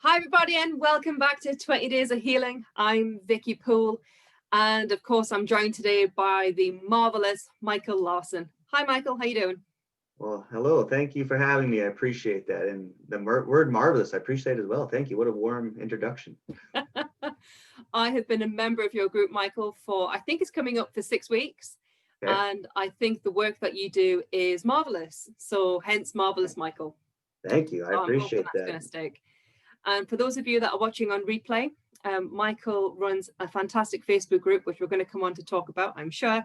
Hi everybody and welcome back to 20 Days of Healing. I'm Vicky Poole and of course I'm joined today by the marvelous Michael Larson. Hi Michael, how you doing? Well, hello. Thank you for having me. I appreciate that. And the word marvelous, I appreciate it as well. Thank you. What a warm introduction. I have been a member of your group, Michael, for I think it's coming up for 6 weeks. Okay. And I think the work that you do is marvelous. So hence marvelous, Michael. Thank you. I appreciate that's that. going to stick. And for those of you that are watching on replay, Michael runs a fantastic Facebook group, which we're going to come on to talk about, I'm sure.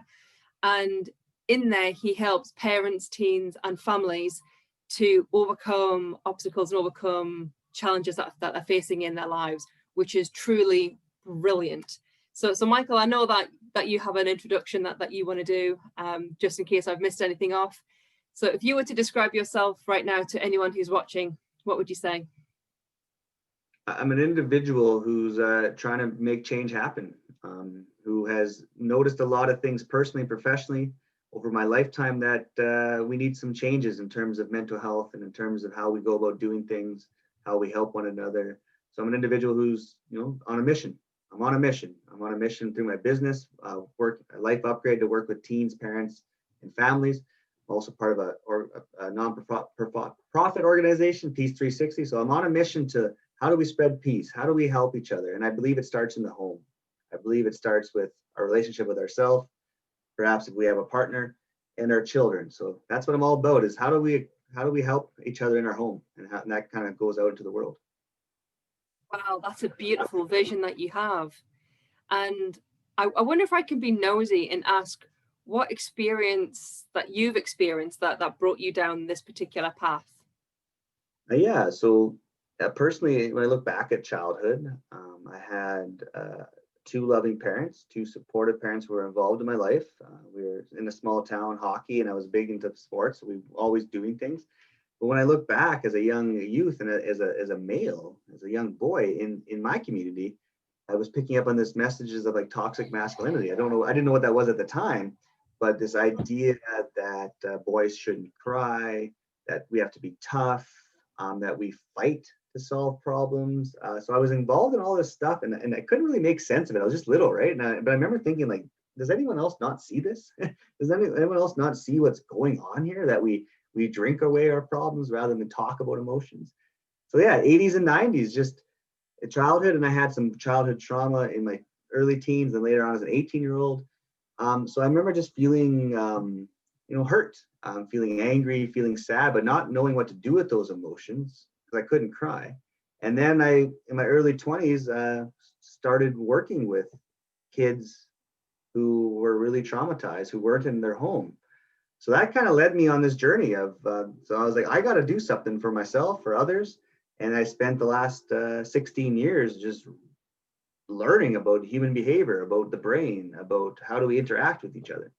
And in there, he helps parents, teens, and families to overcome obstacles and overcome challenges that are facing in their lives, which is truly brilliant. So Michael, I know that you have an introduction that you want to do, just in case I've missed anything off. So if you were to describe yourself right now to anyone who's watching, what would you say? I'm an individual who's trying to make change happen, who has noticed a lot of things personally and professionally over my lifetime that we need some changes in terms of mental health and in terms of how we go about doing things, how we help one another. So I'm an individual who's, on a mission. I'm on a mission. I'm on a mission through my business, a life upgrade to work with teens, parents, and families. I'm also part of a non-profit organization, Peace 360. So I'm on a mission to how do we spread peace? How do we help each other? And I believe it starts in the home. I believe it starts with our relationship with ourselves, perhaps if we have a partner, and our children. So that's what I'm all about, is how do we help each other in our home? And that kind of goes out into the world. Wow, that's a beautiful vision that you have. And I wonder if I can be nosy and ask what experience that you've experienced that brought you down this particular path. Yeah, so personally, when I look back at childhood, I had two loving parents, two supportive parents who were involved in my life. We were in a small town, hockey, and I was big into sports, so we were always doing things. But when I look back as a young youth and as a male, as a young boy in my community, I was picking up on this messages of like toxic masculinity. I didn't know what that was at the time, but this idea that boys shouldn't cry, that we have to be tough, that we fight to solve problems. So I was involved in all this stuff, and I couldn't really make sense of it. I was just little, right? But I remember thinking, like, does anyone else not see this? Does anyone else not see what's going on here? That we drink away our problems rather than talk about emotions. So yeah, 80s and 90s, just childhood, and I had some childhood trauma in my early teens, and later on as an 18-year-old. So I remember just feeling, hurt, feeling angry, feeling sad, but not knowing what to do with those emotions because I couldn't cry. And then in my early 20s, started working with kids who were really traumatized, who weren't in their home. So that kind of led me on this journey of, so I was like, I got to do something for myself, for others. And I spent the last 16 years just learning about human behavior, about the brain, about how do we interact with each other.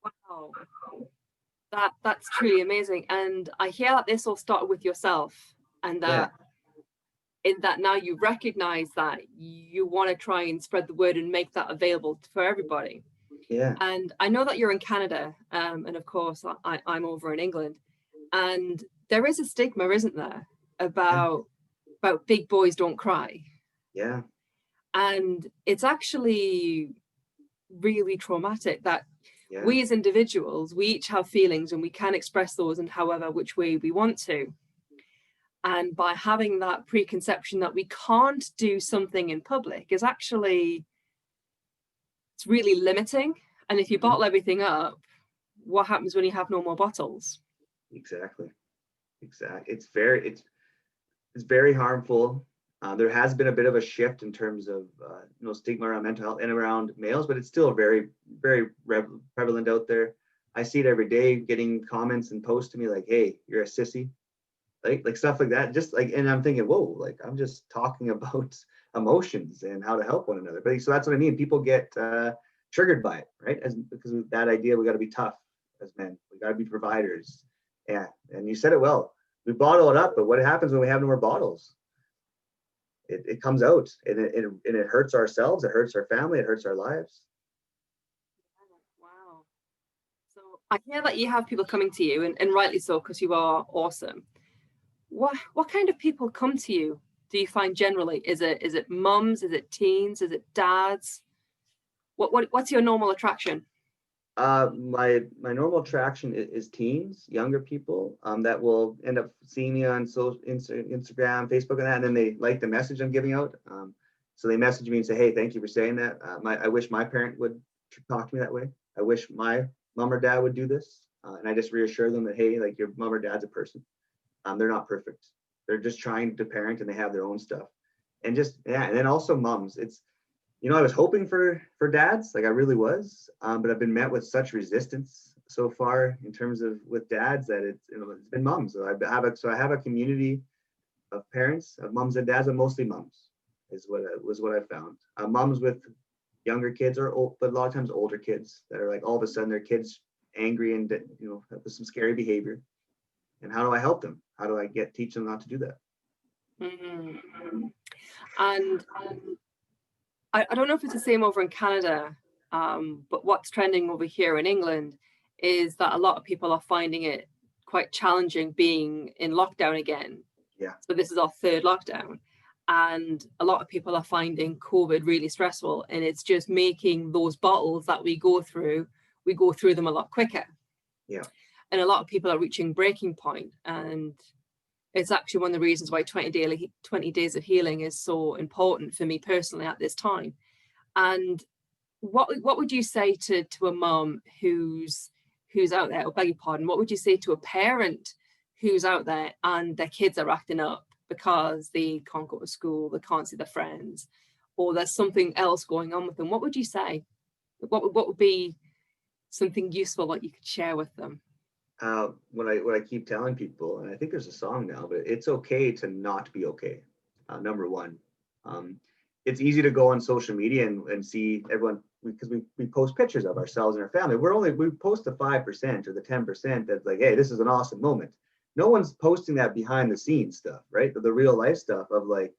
Wow, that's truly amazing. And I hear that this all started with yourself, and that in that now you recognize that you want to try and spread the word and make that available for everybody. Yeah. And I know that you're in Canada, and of course I'm over in England, and there is a stigma, isn't there, about big boys don't cry. Yeah. And it's actually really traumatic that we as individuals, we each have feelings and we can express those in however which way we want to. And by having that preconception that we can't do something in public is actually, it's really limiting. And if you bottle everything up, what happens when you have no more bottles? Exactly. It's very harmful. There has been a bit of a shift in terms of stigma around mental health and around males, but it's still very, very prevalent out there. I see it every day, getting comments and posts to me like, "Hey, you're a sissy," like stuff like that. Just like, and I'm thinking, whoa, like I'm just talking about emotions and how to help one another. But so that's what I mean. People get triggered by it, right? Because of that idea, we got to be tough as men. We got to be providers. Yeah, and you said it well. We bottle it up, but what happens when we have no more bottles? It comes out, and it hurts ourselves, it hurts our family, it hurts our lives. Wow. So I hear that you have people coming to you, and rightly so, because you are awesome. what kind of people come to you? Do you find generally? Is it mums? Is it teens? Is it dads? What's your normal attraction? My normal attraction is teens, younger people, that will end up seeing me on Instagram, Facebook, and that, and then they like the message I'm giving out. So they message me and say, "Hey, thank you for saying that. I wish my parent would talk to me that way. I wish my mom or dad would do this." And I just reassure them that, hey, like your mom or dad's a person. They're not perfect. They're just trying to parent, and they have their own stuff. And just yeah, and then also moms. It's I was hoping for dads, like I really was, but I've been met with such resistance so far in terms of with dads that it's been moms. So I have a community of parents, of moms and dads, and mostly moms is what I found. Moms with younger kids but a lot of times older kids that are like all of a sudden their kids angry and with some scary behavior. And how do I help them? How do I teach them not to do that? Mm-hmm. And I don't know if it's the same over in Canada, but what's trending over here in England is that a lot of people are finding it quite challenging being in lockdown again. Yeah. So this is our third lockdown. And a lot of people are finding COVID really stressful. And it's just making those bottles that we go through them a lot quicker. Yeah. And a lot of people are reaching breaking point. And it's actually one of the reasons why 20 days of healing is so important for me personally at this time. And what would you say to a mom who's out there, or beg your pardon, what would you say to a parent who's out there and their kids are acting up because they can't go to school, they can't see their friends, or there's something else going on with them? What would you say? What would be something useful that you could share with them? What I keep telling people, and I think there's a song now, but it's okay to not be okay. Number one, it's easy to go on social media and see everyone, because we post pictures of ourselves and our family. We post the 5% or the 10% that's like, hey, this is an awesome moment. No one's posting that behind the scenes stuff, right? The real life stuff of like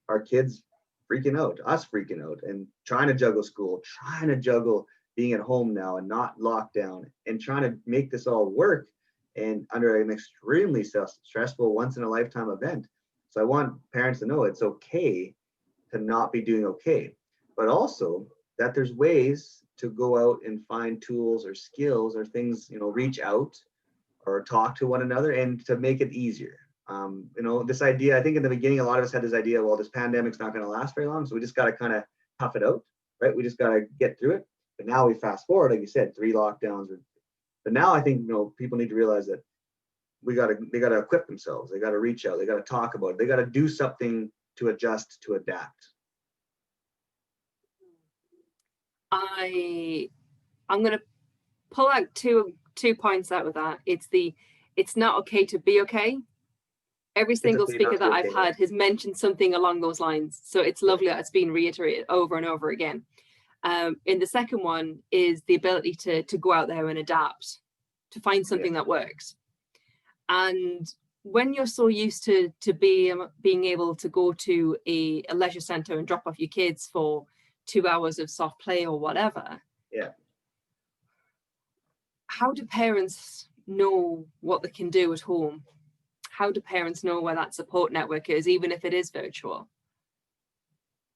our kids freaking out, us freaking out, and trying to juggle school, trying to juggle being at home now and not locked down, and trying to make this all work and under an extremely stressful once in a lifetime event. So I want parents to know it's okay to not be doing okay, but also that there's ways to go out and find tools or skills or things, reach out or talk to one another and to make it easier. This idea, I think in the beginning, a lot of us had this idea, well, this pandemic's not going to last very long. So we just got to kind of tough it out, right? We just got to get through it. But now we fast forward, like you said, 3 lockdowns. But now I think people need to realize that they got to equip themselves. They got to reach out. They got to talk about it. They got to do something to adjust, to adapt. I'm going to pull out two points out of that. It's not okay to be okay. Every single speaker that I've had has mentioned something along those lines. So it's lovely that it's been reiterated over and over again. And the second one is the ability to go out there and adapt, to find something that works. And when you're so used to being able to go to a leisure center and drop off your kids for 2 hours of soft play or whatever, how do parents know what they can do at home? How do parents know where that support network is, even if it is virtual?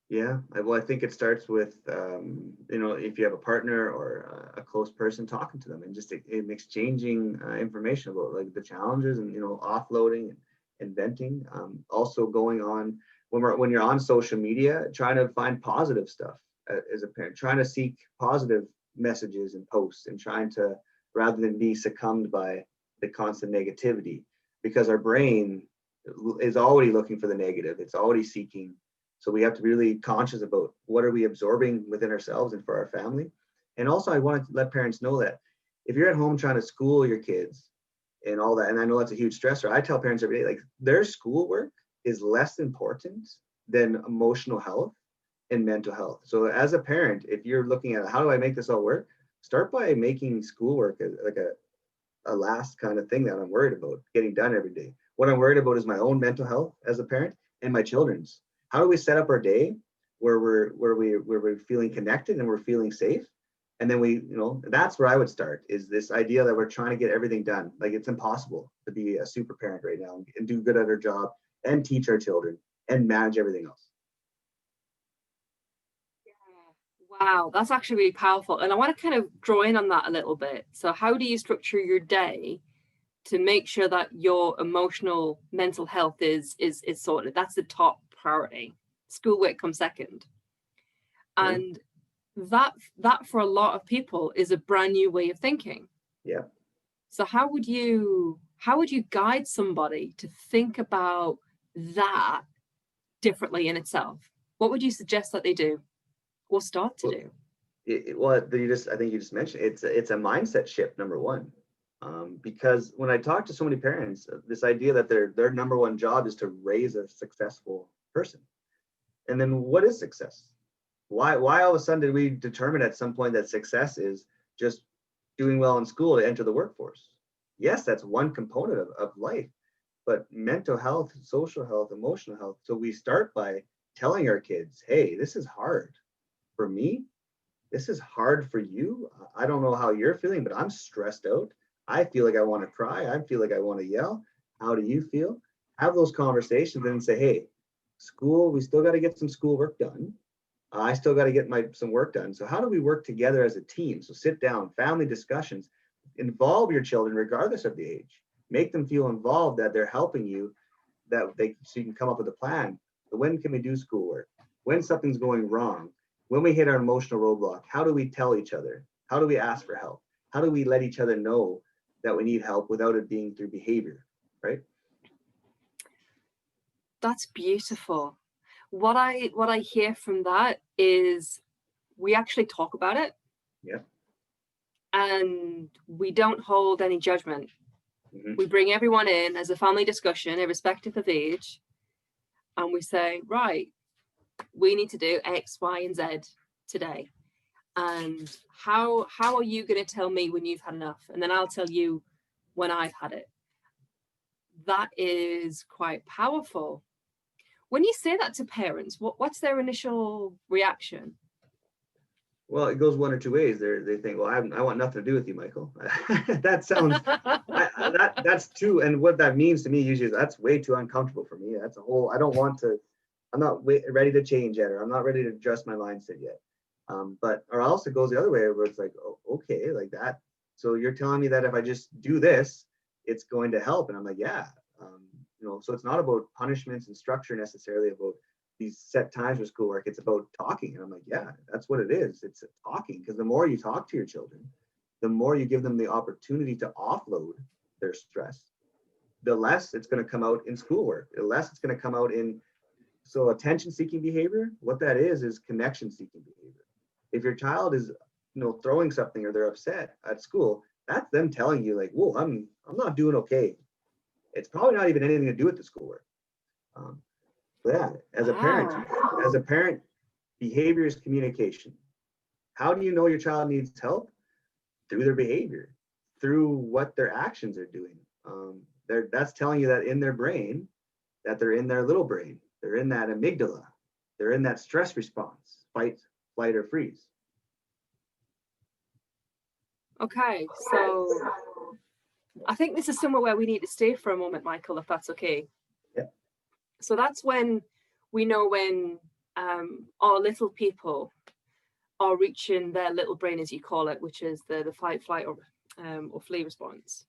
Yeah, well, I think it starts with, if you have a partner or a close person, talking to them and just exchanging information about like the challenges and, offloading and venting. Also going on when you're on social media, trying to find positive stuff as a parent, trying to seek positive messages and posts and trying to, rather than be succumbed by the constant negativity, because our brain is already looking for the negative. It's already seeking. So we have to be really conscious about what are we absorbing within ourselves and for our family. And also I want to let parents know that if you're at home trying to school your kids and all that, and I know that's a huge stressor, I tell parents every day, like their schoolwork is less important than emotional health and mental health. So as a parent, if you're looking at how do I make this all work, start by making schoolwork like a last kind of thing that I'm worried about getting done every day. What I'm worried about is my own mental health as a parent and my children's. How do we set up our day where we're feeling connected and we're feeling safe? And then that's where I would start, is this idea that we're trying to get everything done. Like, it's impossible to be a super parent right now and do good at our job and teach our children and manage everything else. Wow, that's actually really powerful. And I want to kind of draw in on that a little bit. So how do you structure your day to make sure that your emotional mental health is sorted? That's the top priority. Schoolwork comes second. Yeah. And that for a lot of people is a brand new way of thinking. Yeah. So how would you guide somebody to think about that differently in itself? What would you suggest that they do or start to do? I think you just mentioned it's a mindset shift, number one. Because when I talk to so many parents, this idea that their number one job is to raise a successful person. And then what is success? Why all of a sudden did we determine at some point that success is just doing well in school to enter the workforce? Yes, that's one component of life, but mental health, social health, emotional health. So we start by telling our kids, hey, this is hard for me. This is hard for you. I don't know how you're feeling, but I'm stressed out. I feel like I want to cry. I feel like I want to yell. How do you feel? Have those conversations and say, hey, school, we still got to get some schoolwork done. I still got to get some work done. So how do we work together as a team? So sit down, family discussions, involve your children regardless of the age. Make them feel involved, that they're helping you, so you can come up with a plan. So when can we do schoolwork? When something's going wrong? When we hit our emotional roadblock, how do we tell each other? How do we ask for help? How do we let each other know that we need help without it being through behavior, right? That's beautiful. What I hear from that is we actually talk about it. Yeah. And we don't hold any judgment. Mm-hmm. We bring everyone in as a family discussion, irrespective of age, and we say, right, we need to do X, Y, and Z today. And how are you going to tell me when you've had enough? And then I'll tell you when I've had it. That is quite powerful. When you say that to parents, what's their initial reaction? Well, it goes one or two ways. They think, well, I want nothing to do with you, Michael. That sounds, that's too, and what that means to me usually is that's way too uncomfortable for me. That's I'm not ready to change yet, or I'm not ready to adjust my mindset yet. Or else it goes the other way, where it's like, oh, okay, like that. So you're telling me that if I just do this, it's going to help. And I'm like, yeah. So it's not about punishments and structure necessarily, about these set times for schoolwork. It's about talking. And I'm like, yeah, that's what it is. It's talking, because the more you talk to your children, the more you give them the opportunity to offload their stress, the less it's going to come out in schoolwork, the less it's going to come out in. So attention seeking behavior, what that is connection seeking behavior. If your child is, throwing something or they're upset at school, that's them telling you like, whoa, I'm not doing okay. It's probably not even anything to do with the schoolwork. But yeah, as a parent, behavior is communication. How do you know your child needs help? Through their behavior, through what their actions are doing. That's telling you that in their brain, that they're in their little brain, they're in that amygdala, they're in that stress response, fight, flight, or freeze. Okay, so I think this is somewhere where we need to stay for a moment, Michael, if that's okay. Yeah. So that's when we know when our little people are reaching their little brain, as you call it, which is the fight, flight, or flee response.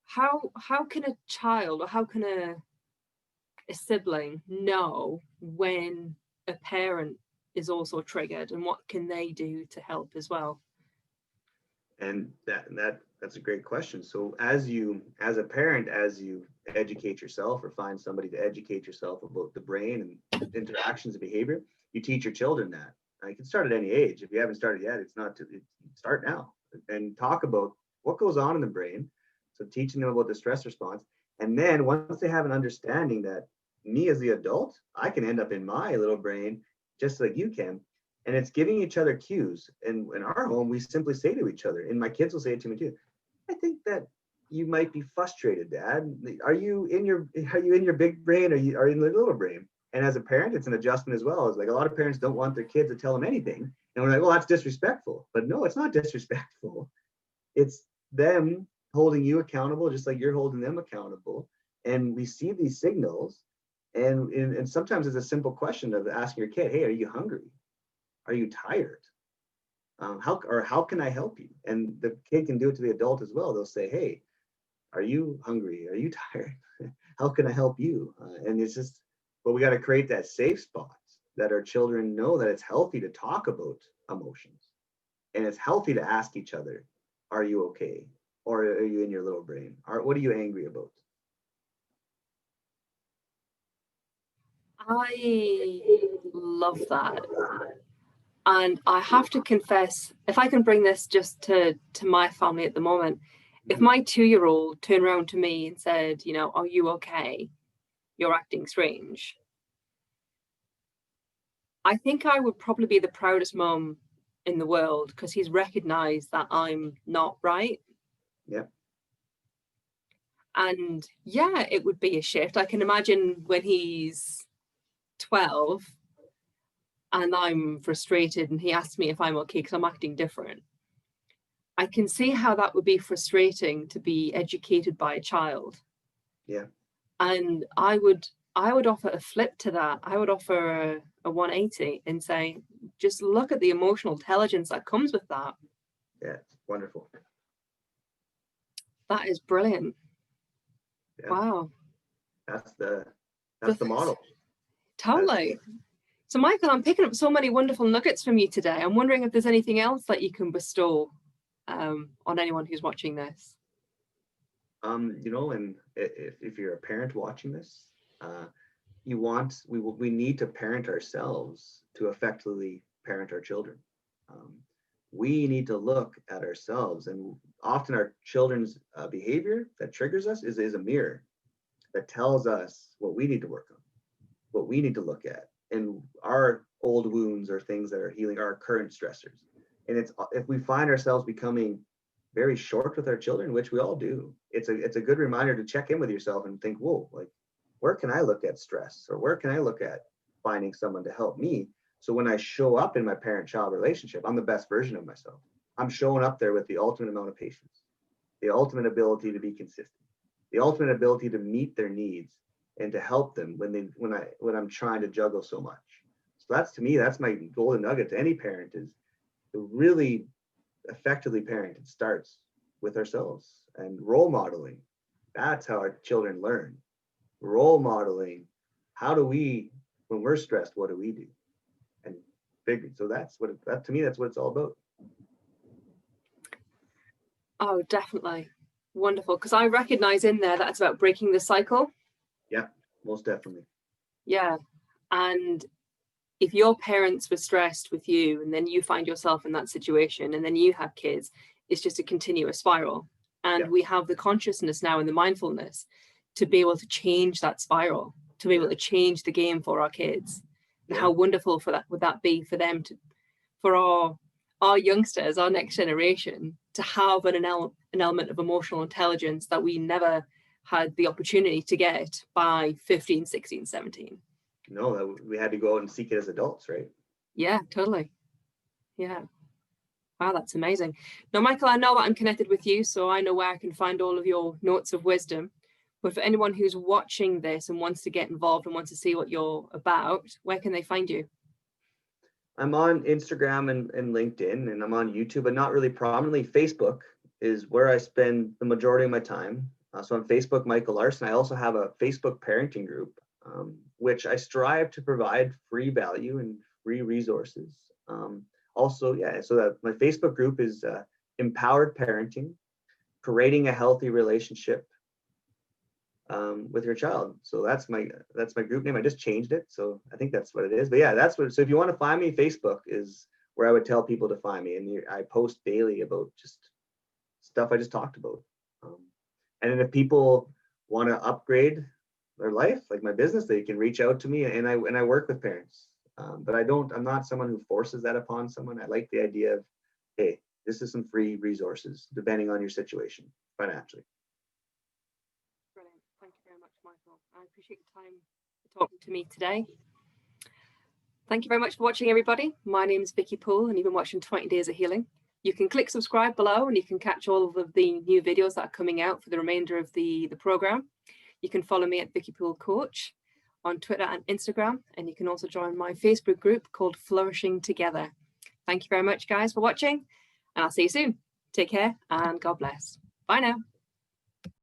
How can a child, or how can a sibling know when a parent is also triggered, and what can they do to help as well? And that's a great question. So as a parent, as you educate yourself or find somebody to educate yourself about the brain and interactions and behavior, you teach your children that. You can start at any age. If you haven't started yet, start now and talk about what goes on in the brain. So teaching them about the stress response. And then once they have an understanding that me as the adult, I can end up in my little brain just like you can. And it's giving each other cues. And in our home, we simply say to each other, and my kids will say it to me too, I think that you might be frustrated, Dad. Are you in your big brain, or are you in the little brain? And as a parent, it's an adjustment as well. It's like a lot of parents don't want their kids to tell them anything. And we're like, well, that's disrespectful. But no, it's not disrespectful. It's them holding you accountable, just like you're holding them accountable. And we see these signals. And sometimes it's a simple question of asking your kid, hey, are you hungry? Are you tired? How can I help you? And the kid can do it to the adult as well. They'll say, hey, are you hungry? Are you tired? How can I help you? And it's just, but we got to create that safe spot that our children know that it's healthy to talk about emotions. And it's healthy to ask each other, are you okay? Or are you in your little brain? What are you angry about? I love that. And I have to confess, if I can bring this just to my family at the moment, if my 2-year-old turned around to me and said, you know, are you okay? You're acting strange. I think I would probably be the proudest mum in the world because he's recognized that I'm not right. Yeah. And yeah, it would be a shift. I can imagine when he's 12 and I'm frustrated and he asks me if I'm okay because I'm acting different. I can see how that would be frustrating to be educated by a child. Yeah. And I would offer a flip to that. I would offer a 180 and say, just look at the emotional intelligence that comes with that. Yeah, it's wonderful. That is brilliant. Yeah. Wow. That's the model. Totally. So Michael, I'm picking up so many wonderful nuggets from you today. I'm wondering if there's anything else that you can bestow on anyone who's watching this. You know, and if you're a parent watching this, we need to parent ourselves to effectively parent our children. We need to look at ourselves, and often our children's behavior that triggers us is a mirror that tells us what we need to work on, what we need to look at, and our old wounds or things that are healing our current stressors. And it's if we find ourselves becoming very short with our children, which we all do, it's a good reminder to check in with yourself and think, whoa, like, where can I look at stress, or where can I look at finding someone to help me? So when I show up in my parent-child relationship, I'm the best version of myself. I'm showing up there with the ultimate amount of patience, the ultimate ability to be consistent, the ultimate ability to meet their needs and to help them when I'm trying to juggle so much. So that's, to me, that's my golden nugget to any parent, is to really effectively parent. It starts with ourselves and role modeling. That's how our children learn. Role modeling. How do we, when we're stressed, what do we do? And figure. So that's to me, that's what it's all about. Oh, definitely. Wonderful. Because I recognize in there that it's about breaking the cycle. Yeah, most definitely. Yeah. And if your parents were stressed with you and then you find yourself in that situation and then you have kids, it's just a continuous spiral. And we have the consciousness now and the mindfulness to be able to change that spiral, to be able to change the game for our kids. And how wonderful would that be for them for our youngsters, our next generation, to have an element of emotional intelligence that we never had the opportunity to get by 15, 16, 17. No, we had to go out and seek it as adults, right? Yeah, totally. Yeah. Wow, that's amazing. Now, Michael, I know that I'm connected with you, so I know where I can find all of your notes of wisdom. But for anyone who's watching this and wants to get involved and wants to see what you're about, where can they find you? I'm on Instagram and LinkedIn, and I'm on YouTube, but not really prominently. Facebook is where I spend the majority of my time. So on Facebook, Michael Larson. I also have a Facebook parenting group, which I strive to provide free value and free resources. So that my Facebook group is Empowered Parenting, Creating a Healthy Relationship with your child. So that's my group name. I just changed it, so I think that's what it is. But yeah, that's what. So if you want to find me, Facebook is where I would tell people to find me, and I post daily about just stuff I just talked about. And then if people want to upgrade their life, like my business, they can reach out to me, and I work with parents. But I'm not someone who forces that upon someone. I like the idea of, hey, this is some free resources depending on your situation financially. Brilliant. Thank you very much, Michael. I appreciate your time talking to me today. Thank you very much for watching, everybody. My name is Vicky Poole, and you've been watching 20 Days of Healing. You can click subscribe below, and you can catch all of the new videos that are coming out for the remainder of the program. You can follow me at Vicky Poole Coach on Twitter and Instagram, and you can also join my Facebook group called Flourishing Together. Thank you very much, guys, for watching, and I'll see you soon. Take care, and God bless. Bye now.